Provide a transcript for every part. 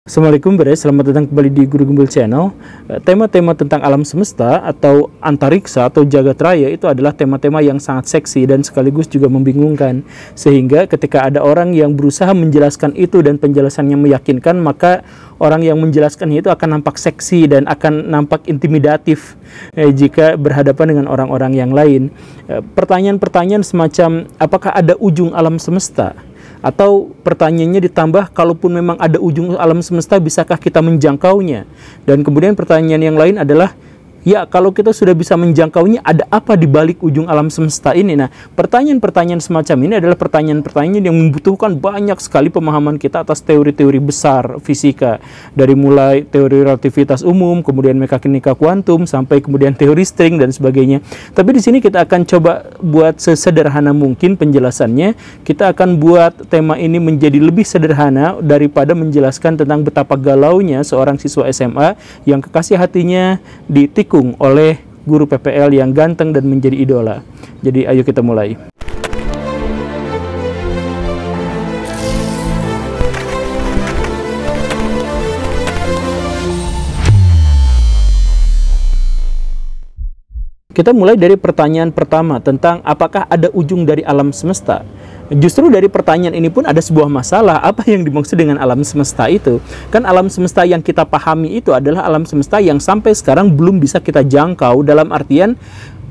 Assalamualaikum Beres, selamat datang kembali di Guru Gembul Channel. Tema-tema tentang alam semesta atau antariksa atau jagat raya itu adalah tema-tema yang sangat seksi dan sekaligus juga membingungkan. Sehingga ketika ada orang yang berusaha menjelaskan itu dan penjelasannya meyakinkan, maka orang yang menjelaskannya itu akan nampak seksi dan akan nampak intimidatif jika berhadapan dengan orang-orang yang lain. Pertanyaan-pertanyaan semacam apakah ada ujung alam semesta? Atau pertanyaannya ditambah, kalaupun memang ada ujung alam semesta, bisakah kita menjangkaunya? Dan kemudian pertanyaan yang lain adalah, ya kalau kita sudah bisa menjangkaunya, ada apa di balik ujung alam semesta ini? Nah, pertanyaan-pertanyaan semacam ini adalah pertanyaan-pertanyaan yang membutuhkan banyak sekali pemahaman kita atas teori-teori besar fisika. Dari mulai teori relativitas umum, kemudian mekanika kuantum, sampai kemudian teori string dan sebagainya. Tapi di sini kita akan coba buat sesederhana mungkin penjelasannya. Kita akan buat tema ini menjadi lebih sederhana daripada menjelaskan tentang betapa galaunya seorang siswa SMA yang kekasih hatinya ditik oleh guru PPL yang ganteng dan menjadi idola. Jadi ayo kita mulai. Kita mulai dari pertanyaan pertama tentang apakah ada ujung dari alam semesta. Justru dari pertanyaan ini pun ada sebuah masalah. Apa yang dimaksud dengan alam semesta itu? Kan alam semesta yang kita pahami itu adalah alam semesta yang sampai sekarang belum bisa kita jangkau. Dalam artian,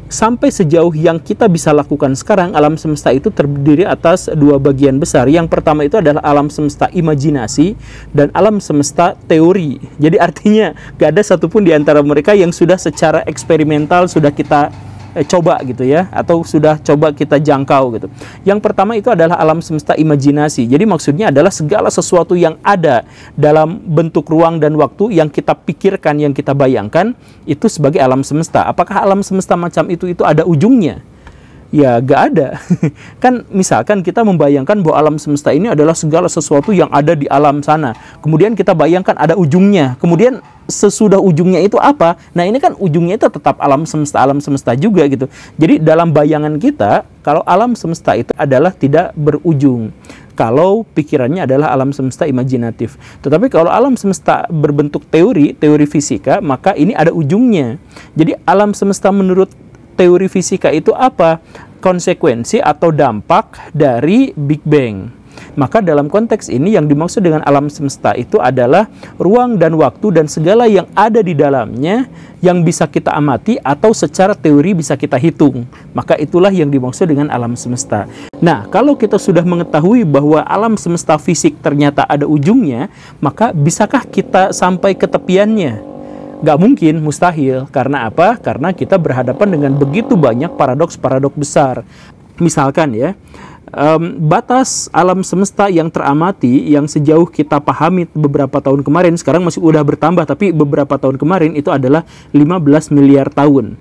sampai sejauh yang kita bisa lakukan sekarang, alam semesta itu terdiri atas dua bagian besar. Yang pertama itu adalah alam semesta imajinasi dan alam semesta teori. Jadi artinya gak ada satupun di antara mereka yang sudah secara eksperimental sudah kita coba gitu ya, atau sudah coba kita jangkau gitu. Yang pertama itu adalah alam semesta imajinasi. Jadi maksudnya adalah segala sesuatu yang ada dalam bentuk ruang dan waktu yang kita pikirkan, yang kita bayangkan, itu sebagai alam semesta. Apakah alam semesta macam itu ada ujungnya? Ya gak ada. Kan misalkan kita membayangkan bahwa alam semesta ini adalah segala sesuatu yang ada di alam sana. Kemudian kita bayangkan ada ujungnya. Kemudian sesudah ujungnya itu apa? Nah ini kan ujungnya itu tetap alam semesta juga gitu. Jadi dalam bayangan kita, kalau alam semesta itu adalah tidak berujung, kalau pikirannya adalah alam semesta imajinatif. Tetapi kalau alam semesta berbentuk teori fisika, maka ini ada ujungnya. Jadi alam semesta menurut teori fisika itu apa? Konsekuensi atau dampak dari Big Bang. Maka dalam konteks ini yang dimaksud dengan alam semesta itu adalah ruang dan waktu dan segala yang ada di dalamnya yang bisa kita amati atau secara teori bisa kita hitung. Maka itulah yang dimaksud dengan alam semesta. Nah, kalau kita sudah mengetahui bahwa alam semesta fisik ternyata ada ujungnya, maka bisakah kita sampai ke tepiannya? Gak mungkin, mustahil. Karena apa? Karena kita berhadapan dengan begitu banyak paradoks-paradoks besar. Misalkan ya, batas alam semesta yang teramati, yang sejauh kita pahami beberapa tahun kemarin, sekarang masih udah bertambah, tapi beberapa tahun kemarin itu adalah 15 miliar tahun.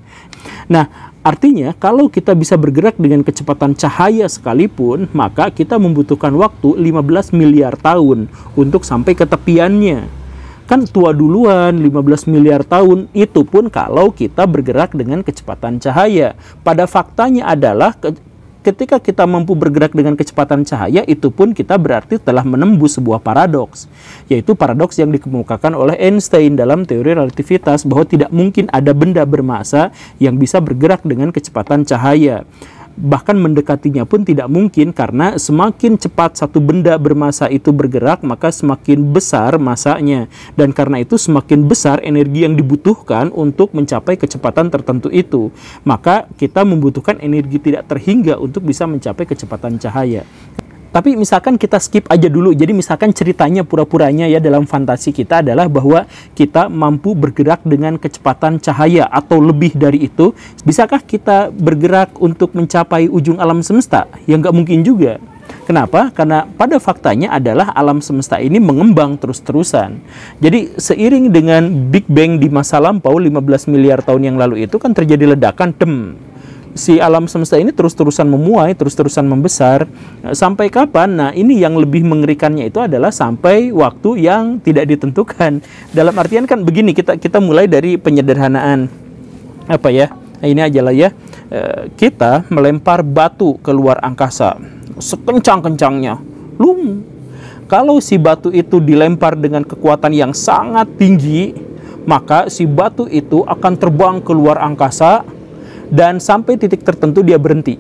Nah, artinya kalau kita bisa bergerak dengan kecepatan cahaya sekalipun, maka kita membutuhkan waktu 15 miliar tahun untuk sampai ke tepiannya. Kan tua duluan, 15 miliar tahun, itu pun kalau kita bergerak dengan kecepatan cahaya. Pada faktanya adalah ketika kita mampu bergerak dengan kecepatan cahaya, itu pun kita berarti telah menembus sebuah paradoks. Yaitu paradoks yang dikemukakan oleh Einstein dalam teori relativitas, bahwa tidak mungkin ada benda bermassa yang bisa bergerak dengan kecepatan cahaya. Bahkan mendekatinya pun tidak mungkin, karena semakin cepat satu benda bermassa itu bergerak, maka semakin besar massanya. Dan karena itu semakin besar energi yang dibutuhkan untuk mencapai kecepatan tertentu itu. Maka kita membutuhkan energi tidak terhingga untuk bisa mencapai kecepatan cahaya. Tapi misalkan kita skip aja dulu. Jadi misalkan ceritanya pura-puranya ya dalam fantasi kita adalah bahwa kita mampu bergerak dengan kecepatan cahaya atau lebih dari itu. Bisakah kita bergerak untuk mencapai ujung alam semesta? Ya nggak mungkin juga. Kenapa? Karena pada faktanya adalah alam semesta ini mengembang terus-terusan. Jadi seiring dengan Big Bang di masa lampau 15 miliar tahun yang lalu itu kan terjadi ledakan, si alam semesta ini terus-terusan memuai, terus-terusan membesar. Sampai kapan? Nah, ini yang lebih mengerikannya itu adalah sampai waktu yang tidak ditentukan. Dalam artian kan begini, kita mulai dari penyederhanaan. Apa ya? Ini aja lah ya. Kita melempar batu ke luar angkasa sekencang-kencangnya. Kalau si batu itu dilempar dengan kekuatan yang sangat tinggi, maka si batu itu akan terbang keluar angkasa dan sampai titik tertentu dia berhenti.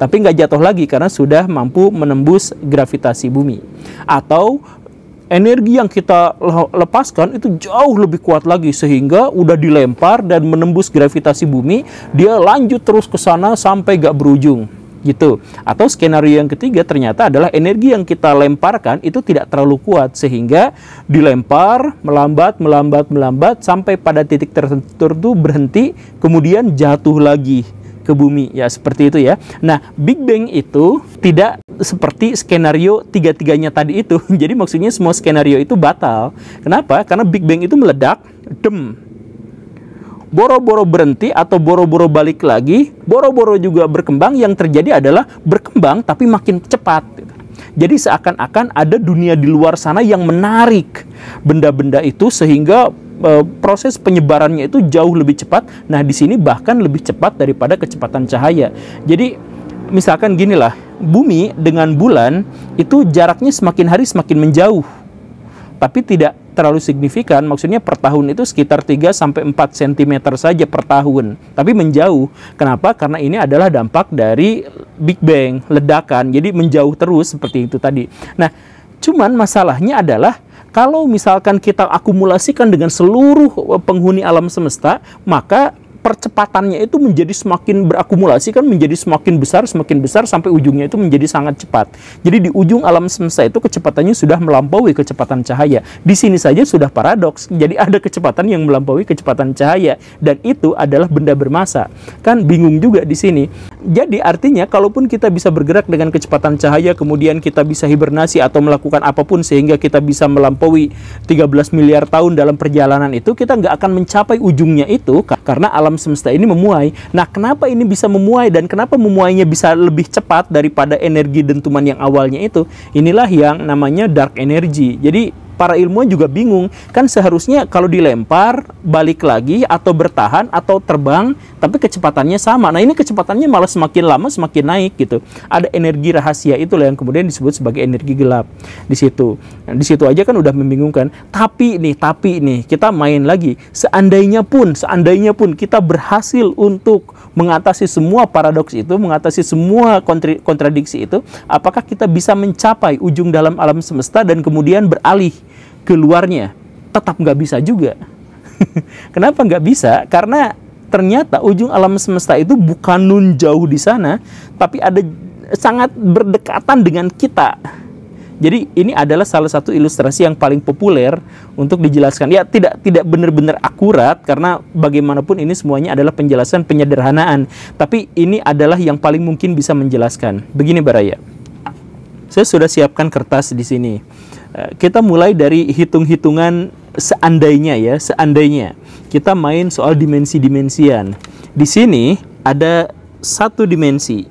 Tapi nggak jatuh lagi karena sudah mampu menembus gravitasi bumi. Atau energi yang kita lepaskan itu jauh lebih kuat lagi sehingga udah dilempar dan menembus gravitasi bumi, dia lanjut terus ke sana sampai nggak berujung. Gitu. Atau skenario yang ketiga ternyata adalah energi yang kita lemparkan itu tidak terlalu kuat sehingga dilempar melambat sampai pada titik tertentu berhenti, kemudian jatuh lagi ke bumi, ya seperti itu ya. Nah, Big Bang itu tidak seperti skenario tiga-tiganya tadi itu. Jadi maksudnya semua skenario itu batal. Kenapa? Karena Big Bang itu meledak, boro-boro berhenti atau boro-boro balik lagi, boro-boro juga berkembang. Yang terjadi adalah berkembang tapi makin cepat. Jadi seakan-akan ada dunia di luar sana yang menarik benda-benda itu sehingga proses penyebarannya itu jauh lebih cepat. Nah, di sini bahkan lebih cepat daripada kecepatan cahaya. Jadi misalkan ginilah, bumi dengan bulan itu jaraknya semakin hari semakin menjauh. Tapi tidak terlalu signifikan, maksudnya per tahun itu sekitar 3-4 cm saja per tahun, tapi menjauh. Kenapa? Karena ini adalah dampak dari Big Bang, ledakan, jadi menjauh terus seperti itu tadi. Nah, cuman masalahnya adalah kalau misalkan kita akumulasikan dengan seluruh penghuni alam semesta, maka percepatannya itu menjadi semakin berakumulasi, kan menjadi semakin besar sampai ujungnya itu menjadi sangat cepat. Jadi di ujung alam semesta itu kecepatannya sudah melampaui kecepatan cahaya. Di sini saja sudah paradoks. Jadi ada kecepatan yang melampaui kecepatan cahaya dan itu adalah benda bermassa. Kan bingung juga di sini. Jadi artinya kalaupun kita bisa bergerak dengan kecepatan cahaya, kemudian kita bisa hibernasi atau melakukan apapun sehingga kita bisa melampaui 13 miliar tahun dalam perjalanan itu, kita nggak akan mencapai ujungnya itu karena alam semesta ini memuai. Nah, kenapa ini bisa memuai dan kenapa memuainya bisa lebih cepat daripada energi dentuman yang awalnya itu? Inilah yang namanya dark energy. Jadi para ilmuwan juga bingung, kan seharusnya kalau dilempar balik lagi atau bertahan atau terbang tapi kecepatannya sama. Nah, ini kecepatannya malah semakin lama semakin naik gitu. Ada energi rahasia itulah yang kemudian disebut sebagai energi gelap di situ. Nah, di situ aja kan udah membingungkan. Tapi nih kita main lagi. Seandainya pun kita berhasil untuk mengatasi semua paradoks itu, mengatasi semua kontradiksi itu, apakah kita bisa mencapai ujung dalam alam semesta dan kemudian beralih keluarnya? Tetap nggak bisa juga. Kenapa nggak bisa? Karena ternyata ujung alam semesta itu bukan nun jauh di sana, tapi ada sangat berdekatan dengan kita. Jadi ini adalah salah satu ilustrasi yang paling populer untuk dijelaskan. Ya tidak benar-benar akurat karena bagaimanapun ini semuanya adalah penjelasan penyederhanaan. Tapi ini adalah yang paling mungkin bisa menjelaskan. Begini Baraya. Saya sudah siapkan kertas di sini. Kita mulai dari hitung-hitungan seandainya ya, seandainya. Kita main soal dimensi-dimensian. Di sini ada satu dimensi.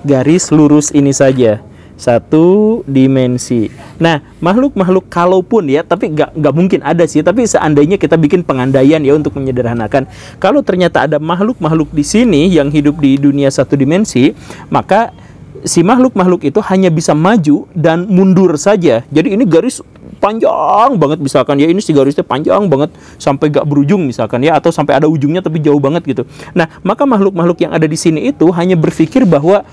Garis lurus ini saja. Satu dimensi. Nah, makhluk-makhluk kalaupun ya, tapi nggak mungkin ada sih. Tapi seandainya kita bikin pengandaian ya untuk menyederhanakan. Kalau ternyata ada makhluk-makhluk di sini yang hidup di dunia satu dimensi, maka si makhluk-makhluk itu hanya bisa maju dan mundur saja. Jadi ini garis panjang banget misalkan ya, ini si garisnya panjang banget sampai gak berujung misalkan ya, atau sampai ada ujungnya tapi jauh banget gitu. Nah, maka makhluk-makhluk yang ada di sini itu hanya berpikir bahwa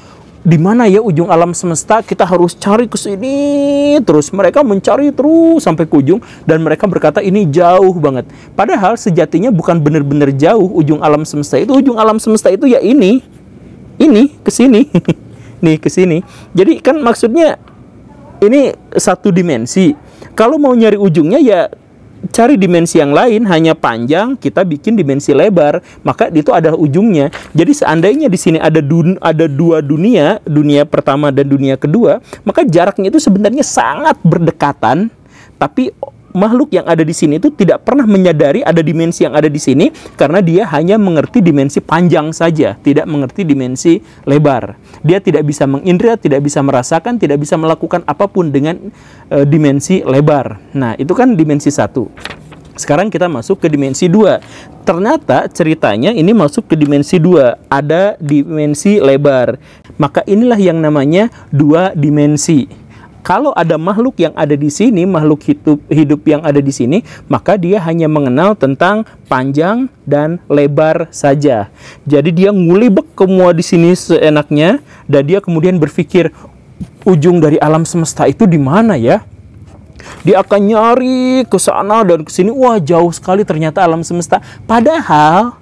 di mana ya ujung alam semesta, kita harus cari ke sini terus. Mereka mencari terus sampai ke ujung dan mereka berkata ini jauh banget. Padahal sejatinya bukan benar-benar jauh ujung alam semesta itu. Ujung alam semesta itu ya ini ke sini. Nih ke sini. Jadi kan maksudnya ini satu dimensi. Kalau mau nyari ujungnya ya cari dimensi yang lain, hanya panjang, kita bikin dimensi lebar, maka itu adalah ujungnya. Jadi seandainya di sini ada dua dunia, dunia pertama dan dunia kedua, maka jaraknya itu sebenarnya sangat berdekatan, tapi makhluk yang ada di sini itu tidak pernah menyadari ada dimensi yang ada di sini karena dia hanya mengerti dimensi panjang saja, tidak mengerti dimensi lebar. Dia tidak bisa mengindra, tidak bisa merasakan, tidak bisa melakukan apapun dengan dimensi lebar. Nah, itu kan dimensi 1. Sekarang kita masuk ke dimensi 2. Ternyata ceritanya ini masuk ke dimensi 2, ada dimensi lebar. Maka inilah yang namanya 2 dimensi. Kalau ada makhluk yang ada di sini, makhluk hidup yang ada di sini, maka dia hanya mengenal tentang panjang dan lebar saja. Jadi dia ngulibek semua di sini seenaknya, dan dia kemudian berpikir, ujung dari alam semesta itu di mana ya? Dia akan nyari ke sana dan ke sini, wah jauh sekali ternyata alam semesta. Padahal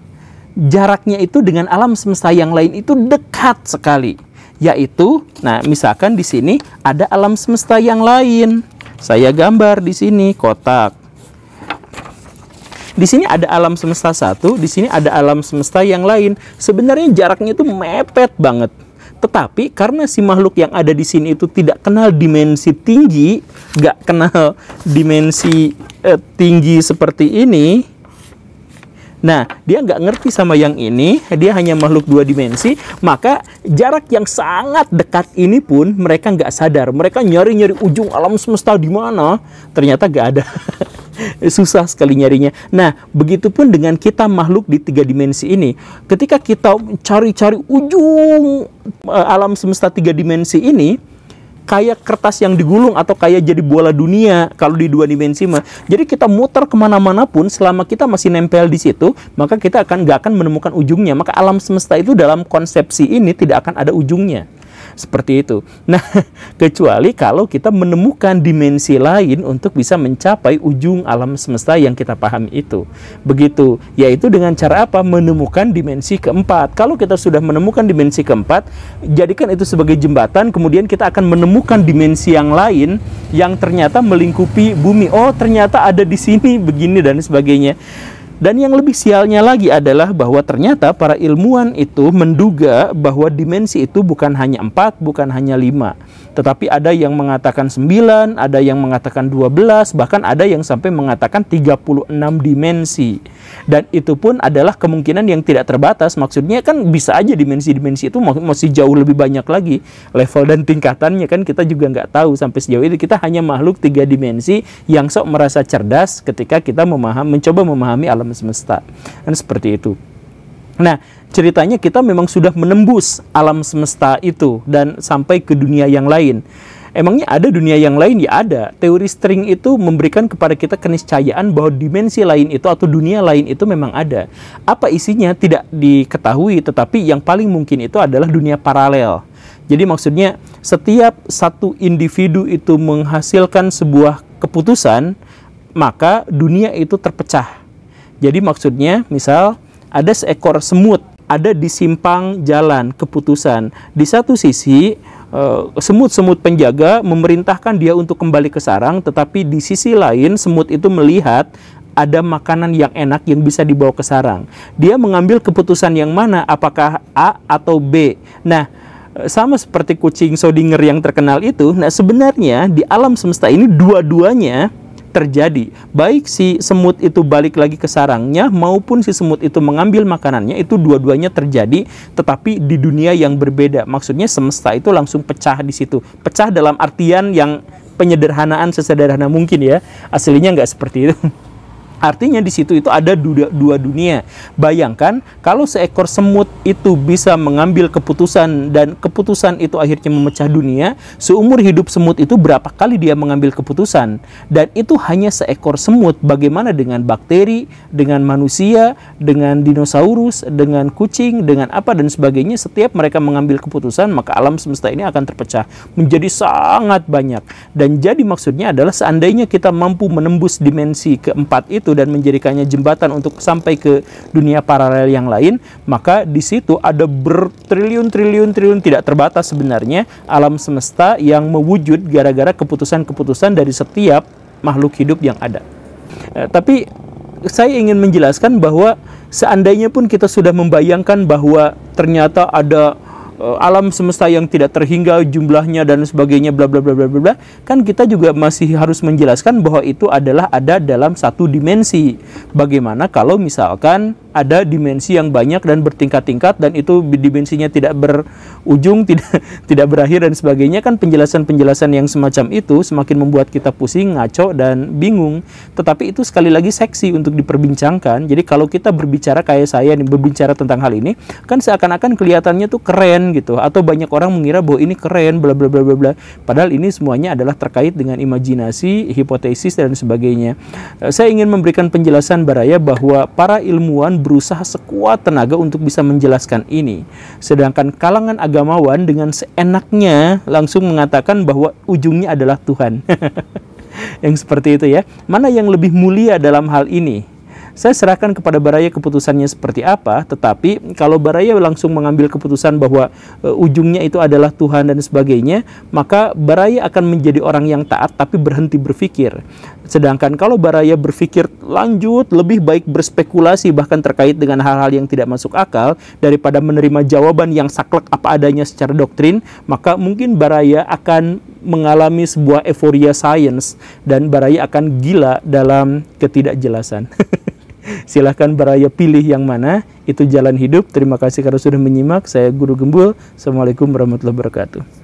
jaraknya itu dengan alam semesta yang lain itu dekat sekali. Yaitu, nah misalkan di sini ada alam semesta yang lain. Saya gambar di sini kotak. Di sini ada alam semesta satu, di sini ada alam semesta yang lain. Sebenarnya jaraknya itu mepet banget. Tetapi karena si makhluk yang ada di sini itu tidak kenal dimensi tinggi, nggak kenal dimensi tinggi seperti ini. Nah, dia nggak ngerti sama yang ini, dia hanya makhluk 2 dimensi, maka jarak yang sangat dekat ini pun mereka nggak sadar. Mereka nyari-nyari ujung alam semesta di mana, ternyata nggak ada. Susah sekali nyarinya. Nah, begitupun dengan kita makhluk di 3 dimensi ini. Ketika kita cari-cari ujung alam semesta 3 dimensi ini, kayak kertas yang digulung atau kayak jadi bola dunia kalau di 2 dimensi mah. Jadi kita muter kemana-mana pun selama kita masih nempel di situ, maka kita nggak akan menemukan ujungnya. Maka alam semesta itu dalam konsepsi ini tidak akan ada ujungnya. Seperti itu. Nah, kecuali kalau kita menemukan dimensi lain untuk bisa mencapai ujung alam semesta yang kita pahami itu. Begitu. Yaitu dengan cara apa? Menemukan dimensi keempat. Kalau kita sudah menemukan dimensi keempat, jadikan itu sebagai jembatan, kemudian kita akan menemukan dimensi yang lain yang ternyata melingkupi bumi. Oh, ternyata ada di sini, begini dan sebagainya. Dan yang lebih sialnya lagi adalah bahwa ternyata para ilmuwan itu menduga bahwa dimensi itu bukan hanya 4, bukan hanya 5. Tetapi ada yang mengatakan 9, ada yang mengatakan 12, bahkan ada yang sampai mengatakan 36 dimensi. Dan itu pun adalah kemungkinan yang tidak terbatas. Maksudnya kan bisa aja dimensi-dimensi itu masih jauh lebih banyak lagi. Level dan tingkatannya kan kita juga nggak tahu sampai sejauh itu. Kita hanya makhluk 3 dimensi yang sok merasa cerdas ketika kita mencoba memahami alam semesta. Kan seperti itu. Nah, ceritanya kita memang sudah menembus alam semesta itu dan sampai ke dunia yang lain. Emangnya ada dunia yang lain? Ya ada. Teori string itu memberikan kepada kita keniscayaan bahwa dimensi lain itu atau dunia lain itu memang ada. Apa isinya tidak diketahui, tetapi yang paling mungkin itu adalah dunia paralel. Jadi maksudnya setiap satu individu itu menghasilkan sebuah keputusan, maka dunia itu terpecah. Jadi maksudnya misal ada seekor semut ada di simpang jalan keputusan. Di satu sisi semut-semut penjaga memerintahkan dia untuk kembali ke sarang, tetapi di sisi lain semut itu melihat ada makanan yang enak yang bisa dibawa ke sarang. Dia mengambil keputusan yang mana, apakah A atau B. Nah, sama seperti kucing Schrödinger yang terkenal itu, nah sebenarnya di alam semesta ini dua-duanya terjadi. Baik si semut itu balik lagi ke sarangnya maupun si semut itu mengambil makanannya, itu dua-duanya terjadi, tetapi di dunia yang berbeda. Maksudnya semesta itu langsung pecah di situ. Pecah dalam artian yang penyederhanaan sesederhana mungkin ya. Aslinya nggak seperti itu. Artinya di situ itu ada dua dunia. Bayangkan kalau seekor semut itu bisa mengambil keputusan dan keputusan itu akhirnya memecah dunia, seumur hidup semut itu berapa kali dia mengambil keputusan? Dan itu hanya seekor semut. Bagaimana dengan bakteri, dengan manusia, dengan dinosaurus, dengan kucing, dengan apa dan sebagainya? Setiap mereka mengambil keputusan, maka alam semesta ini akan terpecah menjadi sangat banyak. Dan jadi maksudnya adalah seandainya kita mampu menembus dimensi keempat itu dan menjadikannya jembatan untuk sampai ke dunia paralel yang lain, maka di situ ada bertriliun-triliun tidak terbatas sebenarnya alam semesta yang mewujud gara-gara keputusan-keputusan dari setiap makhluk hidup yang ada. Tapi saya ingin menjelaskan bahwa seandainya pun kita sudah membayangkan bahwa ternyata ada alam semesta yang tidak terhingga jumlahnya dan sebagainya bla bla bla bla bla, kan kita juga masih harus menjelaskan bahwa itu adalah ada dalam satu dimensi. Bagaimana kalau misalkan ada dimensi yang banyak dan bertingkat-tingkat, dan itu dimensinya tidak berujung, tidak berakhir dan sebagainya. Kan penjelasan-penjelasan yang semacam itu semakin membuat kita pusing, ngaco, dan bingung. Tetapi itu sekali lagi seksi untuk diperbincangkan. Jadi kalau kita berbicara kayak saya nih, berbicara tentang hal ini, kan seakan-akan kelihatannya tuh keren gitu, atau banyak orang mengira bahwa ini keren, bla bla bla bla bla. Padahal ini semuanya adalah terkait dengan imajinasi, hipotesis, dan sebagainya. Saya ingin memberikan penjelasan Baraya bahwa para ilmuwan berusaha sekuat tenaga untuk bisa menjelaskan ini. Sedangkan kalangan agamawan dengan seenaknya langsung mengatakan bahwa ujungnya adalah Tuhan. Yang seperti itu ya. Mana yang lebih mulia dalam hal ini? Saya serahkan kepada Baraya keputusannya seperti apa, tetapi kalau Baraya langsung mengambil keputusan bahwa ujungnya itu adalah Tuhan dan sebagainya, maka Baraya akan menjadi orang yang taat tapi berhenti berpikir. Sedangkan kalau Baraya berpikir lanjut, lebih baik berspekulasi bahkan terkait dengan hal-hal yang tidak masuk akal daripada menerima jawaban yang saklek apa adanya secara doktrin, maka mungkin Baraya akan mengalami sebuah euforia sains dan Baraya akan gila dalam ketidakjelasan. Silahkan Baraya pilih yang mana, itu jalan hidup. Terima kasih karena sudah menyimak. Saya Guru Gembul. Assalamualaikum warahmatullahi wabarakatuh.